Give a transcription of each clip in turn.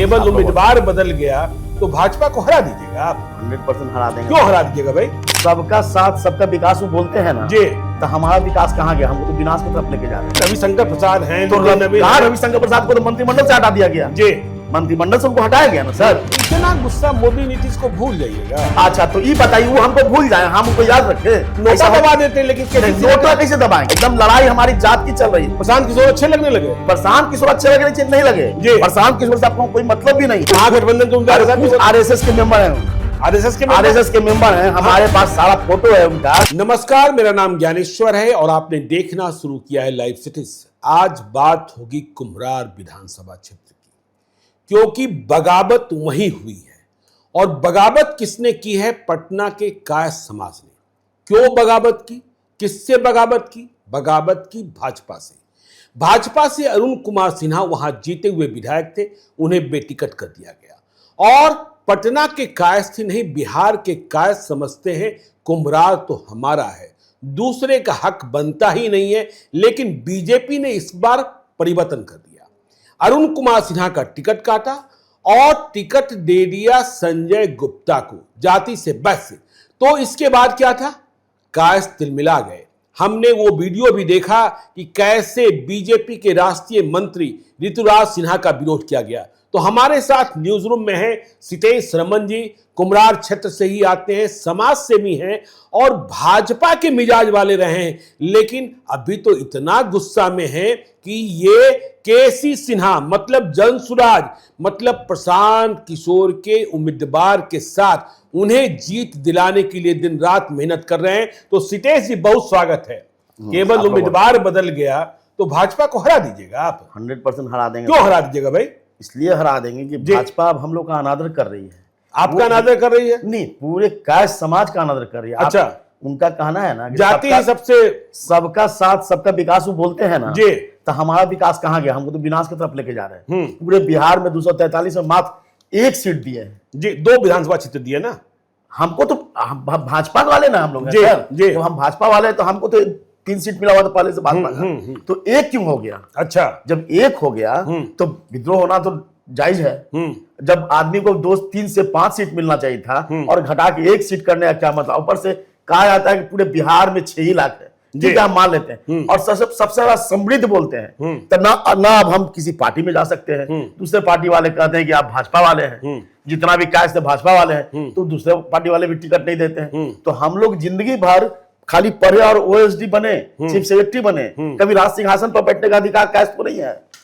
केवल उम्मीदवार बदल गया तो भाजपा को हरा दीजिएगा आप? 100% हरा देंगे। क्यों हरा दीजिएगा भाई? सबका साथ सबका विकास वो बोलते हैं ना जी, तो हमारा विकास कहाँ गया? हमको तो विनाश की तरफ लेके जा रहे हैं। रविशंकर प्रसाद हैं तो रविशंकर प्रसाद को तो मंत्रिमंडल से हटा दिया गया। जी, मंत्रिमंडल से उनको हटाया गया ना सर। इतना गुस्सा मोदी नीतीश को भूल जाइएगा। अच्छा तो ये बताइए, वो हमको भूल जाए, हम उनको याद रखे? नोटा दबा देते हैं, लेकिन नोटा कैसे दबाएंगे? एकदम लड़ाई हमारी जात की चल रही है। प्रशांत किशोर अच्छे लगने लगे। प्रशांत किशोर अच्छे लगने चाहिए, नहीं लगे जी। प्रशांत किशोर से आपको कोई मतलब भी नहीं। महागठबंधन के उम्मीदवार आरएसएस के मेंबर हैं, आरएसएस के मेंबर हैं। हमारे पास सारा फोटो है उनका। नमस्कार, मेरा नाम ज्ञानेश्वर है और आपने देखना शुरू किया है लाइव सिटीज। आज बात होगी कुम्हरार विधानसभा क्षेत्र की, क्योंकि बगावत वहीं हुई है। और बगावत किसने की है? पटना के कायस्थ समाज ने। क्यों बगावत की? किससे बगावत की? बगावत की भाजपा से। भाजपा से अरुण कुमार सिन्हा वहां जीते हुए विधायक थे, उन्हें बेटिकट कर दिया गया। और पटना के कायस्थ ही नहीं, बिहार के कायस्थ समझते हैं कुम्हरार तो हमारा है, दूसरे का हक बनता ही नहीं है। लेकिन बीजेपी ने इस बार परिवर्तन कर दिया। अरुण कुमार सिन्हा का टिकट काटा और टिकट दे दिया संजय गुप्ता को, जाति से बस। तो इसके बाद क्या था? कायस्थ तिलमिला गए। हमने वो वीडियो भी देखा कि कैसे बीजेपी के राष्ट्रीय मंत्री ऋतुराज सिन्हा का विरोध किया गया। तो हमारे साथ न्यूज रूम में है सितेश रमन जी, कुम्हरार क्षेत्र से ही आते हैं, समाज सेवी हैं और भाजपा के मिजाज वाले रहे हैं। लेकिन अभी तो इतना गुस्सा में हैं कि ये केसी सिन्हा मतलब जनसुराज मतलब प्रशांत किशोर के उम्मीदवार के साथ उन्हें जीत दिलाने के लिए दिन रात मेहनत कर रहे हैं। तो सितेश जी, बहुत स्वागत है। केवल उम्मीदवार बदल गया तो भाजपा को हरा दीजिएगा आप? 100% हरा देंगे। क्यों हरा दीजिएगा भाई? इसलिए हरा देंगे कि भाजपा अब हम लोग का अनादर कर रही है। आपका अनादर कर रही है? नहीं, पूरे कायस्थ समाज का अनादर कर रही है। अच्छा, उनका कहना है ना जाति ही सबसे सबका साथ सबका विकास वो बोलते हैं ना जी, तो हमारा विकास कहाँ गया? हमको तो विनाश की तरफ लेके जा रहे हैं। पूरे बिहार में 243 में मात्र 1 सीट दिए हैं जी। 2 विधानसभा क्षेत्र दिए ना हमको। तो भाजपा वाले ना हम लोग जी, जी। तो हम भाजपा वाले, तो हमको तो 3 सीट मिला हुआ था पहले से भाजपा का। तो 1 क्यों हो गया? अच्छा, जब 1 हो गया तो विद्रोह होना तो जायज है। जब आदमी को 2, 3 से 5 सीट मिलना चाहिए था और घटा के 1 सीट करने का क्या मतलब? ऊपर से कहा जाता है कि पूरे बिहार में 6 ही लाख है, ठीक है, हम मान लेते हैं। और सबसे ज्यादा समृद्ध बोलते हैं तो ना अब हम किसी पार्टी में जा सकते हैं। दूसरे पार्टी वाले कहते हैं कि आप भाजपा वाले हैं, जितना भी कायस्थ भाजपा वाले हैं, तो दूसरे पार्टी वाले भी टिकट नहीं देते हैं। तो हम लोग जिंदगी भर खाली पढ़े और ओएसडी बने, चीफ सेक्रेटरी बने, कभी राज सिंहासन पर बैठने का अधिकार कायस्थ को नहीं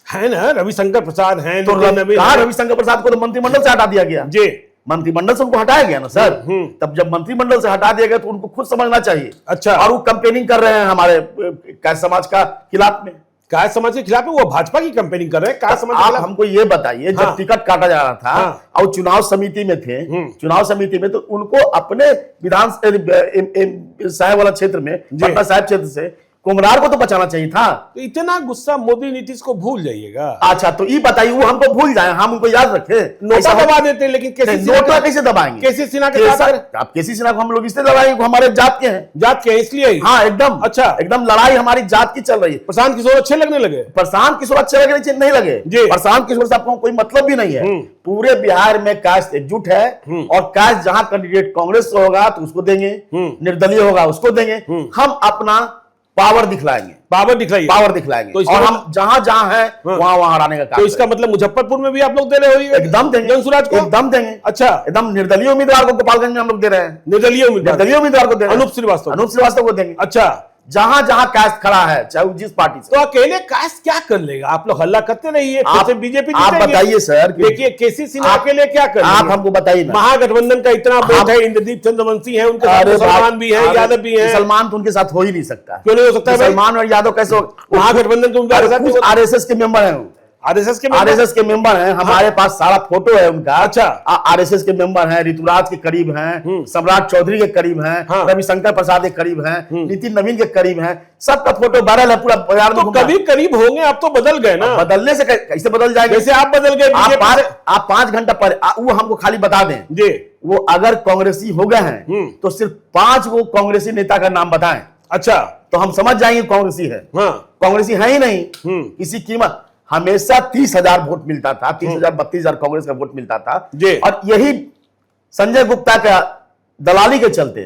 है ना? रविशंकर प्रसाद हैं तो रविशंकर प्रसाद को तो मंत्रिमंडल से हटा दिया गया जी। मंत्रिमंडल से उनको हटाया गया ना सर। तब जब मंत्रिमंडल से हटा दिया गया तो उनको खुद समझना चाहिए। अच्छा, और वो कैंपेनिंग कर रहे हैं हमारे कायस्थ समाज का खिलाफ में। कायस्थ समाज के खिलाफ वो भाजपा की कैंपेनिंग कर रहे हैं। कायस्थ समाज आप हमको ये बताइए, जब टिकट काटा जा रहा था और चुनाव समिति में थे, चुनाव समिति में, तो उनको अपने विधान साहब वाला क्षेत्र में, पटना साहिब क्षेत्र से कुम्हरार को तो बचाना चाहिए था। तो इतना गुस्सा मोदी नीतीश को भूल जाइएगा। अच्छा तो ये बताइए, वो हमको भूल जाए, हम उनको याद रखे? नोटा दबा देते हैं, लेकिन नोटा कैसे दबाएंगे? केसी सिन्हा के साथ आप केसी सिन्हा को हम लोग इसलिए दबाएंगे, हमारे जात के हैं। जात के हैं इसलिए? हाँ एकदम। अच्छा, एकदम लड़ाई हमारी जात की चल रही है। प्रशांत किशोर अच्छे लगने लगे। प्रशांत किशोर अच्छे लगने चाहिए, नहीं लगे जी। प्रशांत किशोर से आपको कोई मतलब भी नहीं है। पूरे बिहार में कायस्थ एकजुट है और कायस्थ जहां कैंडिडेट कांग्रेस से होगा तो उसको देंगे, निर्दलीय होगा उसको देंगे। हम अपना पावर दिखलाएंगे, पावर दिखलाएंगे। तो और हम जहां जहां है वहां हराने का काम। तो इसका मतलब मुजफ्फरपुर में भी आप लोग दे रहे हो? एकदम देंगे, जनसुराज को एकदम देंगे। अच्छा, एकदम निर्दलीय उम्मीदवार को गोपालगंज में हम लोग दे रहे हैं। निर्दलीय उम्मीदवार को दे रहे हैं, अनूप श्रीवास्तव को देंगे। अच्छा, जहां जहां कायस्थ खड़ा है, चाहे जिस पार्टी से। तो अकेले कायस्थ क्या कर लेगा? आप लोग हल्ला करते रहिए, बीजेपी। आप बताइए सर, देखिए केसी सिन्हा अकेले क्या कर, आप हमको बताइए। महागठबंधन का इतना वोट है, इंद्रदीप चंद्रवंशी है, उनके साथ सलमान भी है, यादव भी है। सलमान तो उनके साथ हो ही नहीं सकता। क्यों नहीं हो सकता? सलमान और यादव कैसे हो? महागठबंधन के उम्मीदवार आरएसएस के मेंबर हैं, आरएसएस के मेंबर हैं। हमारे पास सारा फोटो है उनका। अच्छा, आरएसएस के मेंबर हैं, ऋतुराज के करीब हैं, सम्राट चौधरी के करीब हैं, रविशंकर प्रसाद के करीब हैं, नितिन नवीन के करीब हैं। सबका फोटो वायरल है पूरा बाजार में। तो कभी करीब होंगे, आप तो बदल गए ना। बदलने से कैसे बदल जाएंगे? जैसे आप बदल गए। आप 5 घंटा पर वो हमको खाली बता दें जी, वो अगर कांग्रेसी हो गए हैं तो सिर्फ 5 वो कांग्रेसी नेता का नाम बताएं। अच्छा, तो हम समझ जाएंगे कांग्रेसी है। कांग्रेसी है ही नहीं किसी कीमत। हमेशा 30,000 वोट मिलता था, 30,000 32,000 कांग्रेस का वोट मिलता था। और यही संजय गुप्ता का दलाली के चलते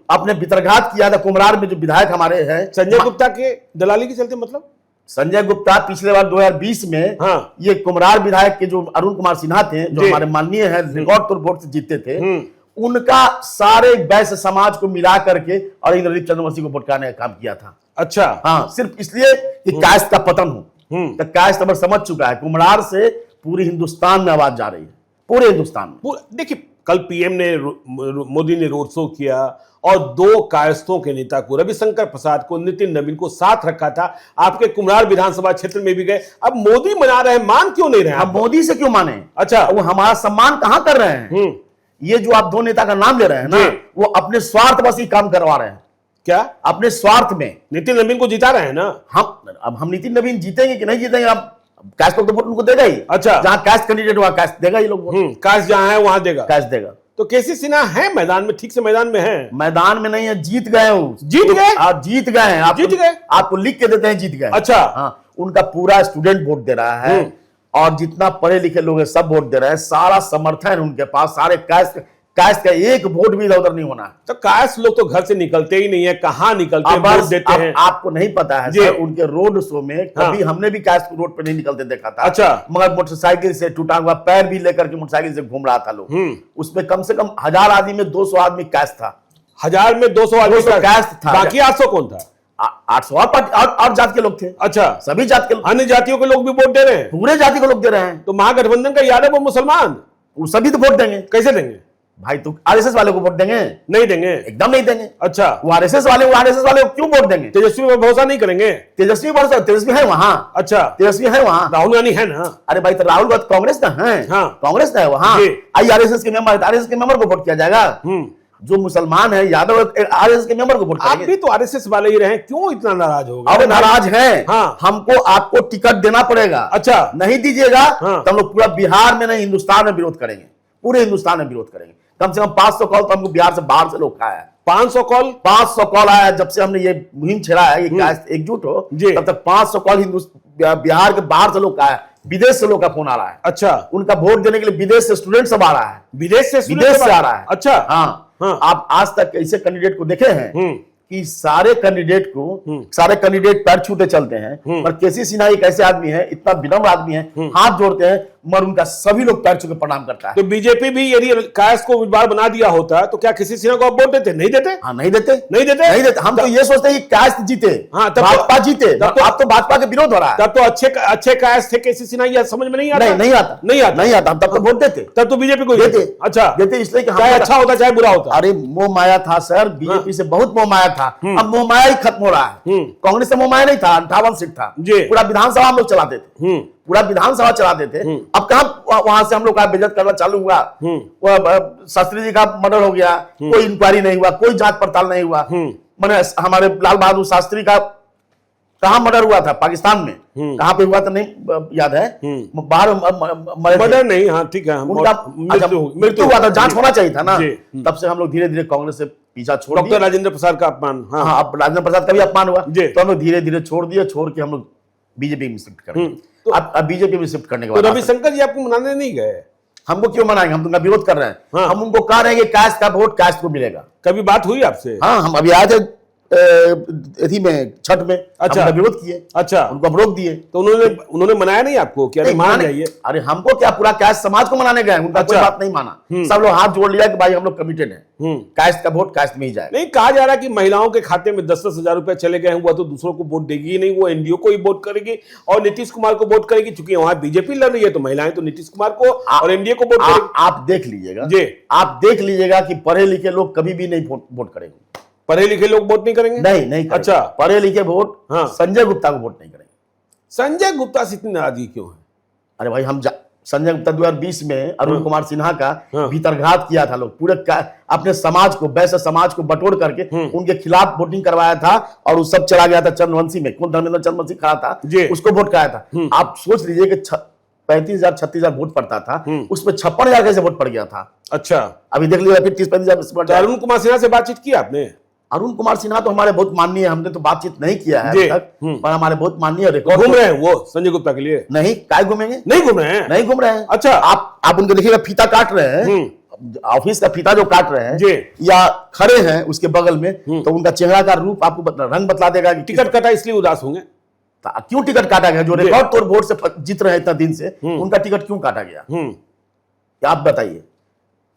अपने भितरघात किया था। कुम्हरार में जो विधायक हमारे हैं, संजय गुप्ता के दलाली के चलते मतलब संजय गुप्ता पिछले बार 2020 में ये कुम्हरार विधायक के जो अरुण कुमार सिन्हा थे, जो हमारे माननीय हैं, रिकॉर्ड तोड़ वोट से जीते थे, उनका सारे वैश्य समाज को मिला करके और इंद्रदीप चंद्रवंशी को वोट कराने का काम किया था। अच्छा, हाँ, सिर्फ इसलिए कि कायस्थ का पतन हो। तो कायस्थ अब समझ चुका है, कुम्हरार से पूरी हिंदुस्तान में आवाज जा रही है, पूरे हिंदुस्तान में। देखिए, कल पीएम ने मोदी ने रोड शो किया और 2 कायस्थों के नेता को, रविशंकर प्रसाद को, नितिन नवीन को साथ रखा था। आपके कुम्हरार विधानसभा क्षेत्र में भी गए। अब मोदी मना रहे हैं, मान क्यों नहीं रहे हैं? अब मोदी से क्यों माने? अच्छा, वो हमारा सम्मान कहां कर रहे हैं? ये जो आप 2 नेता का नाम ले रहे हैं ना, वो अपने स्वार्थ बस ही काम करवा रहे हैं। क्या? अपने स्वार्थ में। नितिन नवीन को जिता रहे हैं ना। हम नितिन नवीन जीतेंगे कि नहीं जीतेंगे, अब कास्ट तो वोट उनको देगा ही। अच्छा, जहां कास्ट कैंडिडेट वहां कास्ट देगा ही लोग वोट। कास्ट जहां है वहां देगा, कास्ट देगा। तो केसी सिन्हा है मैदान में, ठीक से मैदान में है? मैदान में नहीं है, जीत गए हो। जीत गए? आप जीत गए हैं, आप जीत गए, आपको लिख के देते हैं जीत गए। अच्छा, हाँ, उनका पूरा स्टूडेंट वोट दे रहा है और जितना पढ़े लिखे लोग हैं सब वोट दे रहे हैं। सारा समर्थन है उनके पास, सारे कास्ट का एक वोट भी इधर उधर नहीं होना है। तो कास्ट लोग तो घर से निकलते ही नहीं है, कहां निकलते हैं, वोट देते हैं। आपको नहीं पता है सर, उनके रोड शो में कभी हमने भी कास्ट को रोड पे नहीं निकलते देखा था। अच्छा, मगर मोटरसाइकिल से टूटा हुआ पैर भी लेकर के मोटरसाइकिल से घूम रहा था लोग। उसमें कम से कम 1000 आदमी में 200 आदमी कास्ट था। 1000 में 200 आदमी कास्ट था, बाकी 800 कौन था? 800 और जात के लोग थे। अच्छा, सभी जात के, अन्य जातियों के लोग भी वोट दे रहे हैं? पूरे जाति के लोग दे रहे हैं। तो महागठबंधन का यादव और मुसलमान, वो सभी तो वोट देंगे। कैसे देंगे भाई? तो आरएसएस वाले को वोट देंगे? नहीं देंगे, एकदम नहीं देंगे। अच्छा, वो आरएसएस वाले को क्यों वोट देंगे? तेजस्वी पर भरोसा नहीं करेंगे? तेजस्वी है वहां। अच्छा, तेजस्वी है वहां। राहुल गांधी है ना? अरे भाई, तो राहुल गांधी कांग्रेस का है। हाँ, कांग्रेस का है वहां। आरएसएस के मेंबर, आरएसएस के मेंबर को वोट किया जाएगा। जो मुसलमान है यादव आरएसएस के मेंबर को वोट करेंगे। आप भी तो आरएसएस वाले ही रहे, क्यों इतना नाराज हो गए? अब नाराज है। हाँ, हमको आपको टिकट देना पड़ेगा। अच्छा, नहीं दीजिएगा तो हम लोग पूरा बिहार में नहीं हिंदुस्तान में विरोध करेंगे, पूरे हिंदुस्तान में विरोध करेंगे। कम से कम 500 कॉल तो हमको बिहार से बाहर से लोग खाया है। 500 कॉल आया जब से हमने ये मुहिम छेड़ा है, ये कास्ट एकजुट हो, तब तक 500 कॉल बिहार के बाहर से लोग का है, विदेश से लोग का फोन आ रहा है। अच्छा, उनका वोट देने के लिए विदेश से स्टूडेंट सब आ रहा है। विदेश से आ रहा है। अच्छा, हाँ। आप आज तक ऐसे कैंडिडेट को देखे हैं कि सारे कैंडिडेट पैर छूते चलते हैं, पर केसी सिन्हा एक ऐसे आदमी है, इतना विनम्र आदमी है, हाथ जोड़ते हैं, मगर उनका सभी लोग पैर छू के प्रणाम करता है। तो बीजेपी भी यदि कास्ट को उम्मीदवार बना दिया होता तो क्या किसी सिन्हा को आप वोट देते? नहीं देते। हाँ, नहीं देते। हम तो ये सोचते हैं कि कास्ट जीते, भाजपा जीते। आप तो भाजपा के विरोध हो रहा है। तब तो अच्छे कास्ट थे केसी सिन्हा, यह समझ में नहीं आता। नहीं आता। तब तो वोट देते, तब तो बीजेपी को देते। अच्छा, देते इसलिए कि चाहे अच्छा होता चाहे बुरा होता। अरे मोह माया था सर, बीजेपी से बहुत मोह माया था। अब मोह माया ही खत्म हो रहा है। कांग्रेस से मोह माया नहीं था, 58 सीट था, पूरा विधानसभा हम लोग चलाते थे, पूरा विधानसभा चलाते थे। अब कहां वहां से हम लोग का बेइज्जत करना चालू हुआ। शास्त्री जी का मर्डर हो गया, कोई इंक्वायरी नहीं हुआ, कोई जांच पड़ताल नहीं हुआ। मैंने हमारे लाल बहादुर शास्त्री का कहां मर्डर हुआ था? पाकिस्तान में। कहां पे हुआ था नहीं याद है, बाहर मर्डर नहीं। हाँ, ठीक है, उनका मृत्यु हुआ था, जांच होना चाहिए था ना। तब से हम लोग धीरे धीरे कांग्रेस से पीछा छोड़ दिया। डॉक्टर राजेंद्र प्रसाद का अपमान। हाँ, अब राजेंद्र प्रसाद का भी अपमान हुआ, तो हम लोग धीरे धीरे छोड़ दिए। छोड़ के हम लोग बीजेपी में शिफ्ट करेंगे। तो अब बीजेपी में शिफ्ट करने के बाद रविशंकर जी आपको मनाने नहीं गए? हमको क्यों मनाएंगे? हम तो उनका विरोध कर रहे हैं। हम उनको कह रहे हैं कि कास्ट का वोट कास्ट को मिलेगा। कभी बात हुई आपसे? हाँ, हम अभी आए थे में छठ में। अच्छा, विरोध किए। अच्छा, उनको रोक दिए। तो उन्होंने मनाया नहीं आपको कि अरे मान जाइए? अरे हमको क्या, पूरा कास्ट समाज को मनाने गए, उनका कोई बात नहीं माना। सब लोग हाथ जोड़ लिया कि भाई हम लोग कमिटेड हैं, कास्ट का वोट कास्ट में ही जाए। नहीं, कहा जा रहा है कि महिलाओं के खाते में 10-10 हजार रुपए चले गए हैं, वो तो दूसरों को वोट देगी ही नहीं, वो एनडीओ को ही वोट करेगी और नीतीश कुमार को वोट करेगी। चूंकि वहां बीजेपी लड़ रही है तो महिलाएं तो नीतीश कुमार को और एनडीए को वोट करेगी। आप देख लीजिएगा जी, आप देख लीजिएगा कि पढ़े लिखे लोग कभी भी नहीं वोट करेंगे। पढ़े लिखे लोग वोट नहीं करेंगे? नहीं। अच्छा, पढ़े लिखे वोट संजय गुप्ता को वोट नहीं करेंगे। संजय गुप्ता से इतनी नाराजगी क्यों है? अरे भाई, हम संजय गुप्ता 2020 में अरुण कुमार सिन्हा का भीतरघात किया था। लोग पूरे अपने समाज को, वैश्य समाज को बटोर करके उनके खिलाफ वोटिंग करवाया था और वो सब चला गया था चंद्रवंशी में। कौन? धर्मेंद्र चंद्रवंशी खड़ा था, उसको वोट कराया था। आप सोच लीजिए कि 35,000 36,000 वोट पड़ता था, उसमें 56,000 कैसे वोट पड़ गया था। अच्छा, अभी देख लीजिए, फिर 30-35,000। अरुण कुमार सिन्हा से बातचीत की आपने? अरुण कुमार सिन्हा तो हमारे बहुत माननीय, हमने तो बातचीत नहीं किया है जी, अभी तक, पर हमारे बहुत माननीय रिकॉर्ड घूम रहे हैं वो संजय गुप्ता के लिए? नहीं, काय घूमेंगे, नहीं घूम रहे हैं। नहीं घूम रहे हैं। अच्छा। आप उनको देखिएगा, फीता काट रहे हैं, ऑफिस का फीता जो काट रहे जी। हैं या खड़े हैं उसके बगल में, तो उनका चेहरा का रूप आपको रंग बतला देगा कि टिकट कटा इसलिए उदास होंगे। क्यों टिकट काटा गया? जो रिकॉर्ड तोड़ वोट से जीत रहे हैं इतना दिन से, उनका टिकट क्यों काटा गया? आप बताइए।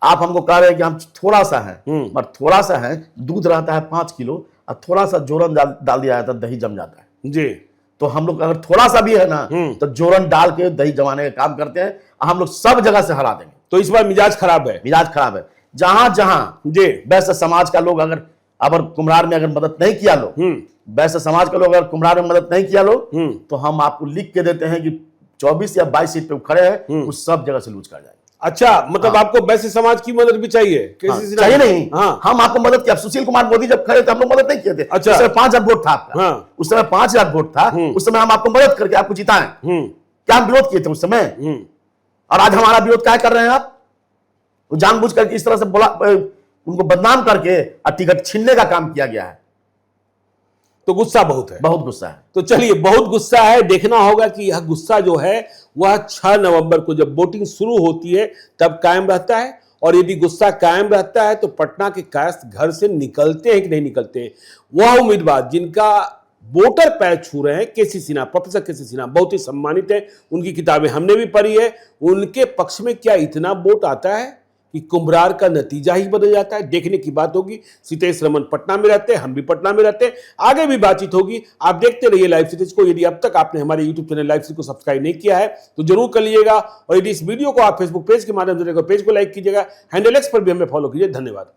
आप हमको कह रहे हैं कि हम थोड़ा सा है, पर थोड़ा सा है, दूध रहता है 5 किलो और थोड़ा सा जोरन डाल दिया जाता है, दही जम जाता है जी। तो हम लोग अगर थोड़ा सा भी है ना, तो जोरन डाल के दही जमाने का काम करते हैं, हम लोग सब जगह से हरा देंगे। तो इस बार मिजाज खराब है? मिजाज खराब है। जहां जहां जी वैश्य समाज का लोग अगर कुम्हरार में अगर मदद नहीं किया लोग, वैश्य समाज के लोग अगर कुम्हरार में मदद नहीं किया लोग, तो हम आपको लिख के देते हैं कि 24 या 22 सीट पे खड़े हैं, उस सब जगह से लूज कर जाएंगे। अच्छा, मतलब आपको वैश्य समाज की मदद भी चाहिए? चाहिए नहीं। हम आपको मदद किया। सुशील कुमार मोदी जब खड़े थे, हम लोग मदद नहीं किए थे। अच्छा। उस समय 5,000 वोट था आपका। उस समय 5,000 वोट था। उस समय हम आपको मदद करके आपको जिताएं। क्या हम विरोध किए थे उस समय? और आज हमारा विरोध क्या कर रहे हैं आप? जानबूझ करके इस तरह से बोला, उनको बदनाम करके और टिकट छीनने का काम किया गया है। तो गुस्सा बहुत है? बहुत गुस्सा है। तो चलिए, बहुत गुस्सा है। देखना होगा कि यह गुस्सा जो है वह 6 नवंबर को जब वोटिंग शुरू होती है तब कायम रहता है। और यदि गुस्सा कायम रहता है तो पटना के कायस्थ घर से निकलते हैं कि नहीं निकलते हैं। वह उम्मीदवार जिनका वोटर पैर छू रहे हैं, केसी सिन्हा, प्रोफेसर केसी सिन्हा बहुत ही सम्मानित है, उनकी किताबें हमने भी पढ़ी है। उनके पक्ष में क्या इतना वोट आता है कि कुम्हरार का नतीजा ही बदल जाता है? देखने की बात होगी। सीतेश रमन पटना में रहते हैं, हम भी पटना में रहते हैं, आगे भी बातचीत होगी। आप देखते रहिए लाइव सिटीज को। यदि अब तक आपने हमारे यूट्यूब चैनल लाइव सिटीज को सब्सक्राइब नहीं किया है तो जरूर कर लीजिएगा। और यदि इस वीडियो को आप फेसबुक पेज के माध्यम से पेज को लाइक कीजिएगा, हैंडल एक्स पर भी हमें फॉलो कीजिए। धन्यवाद।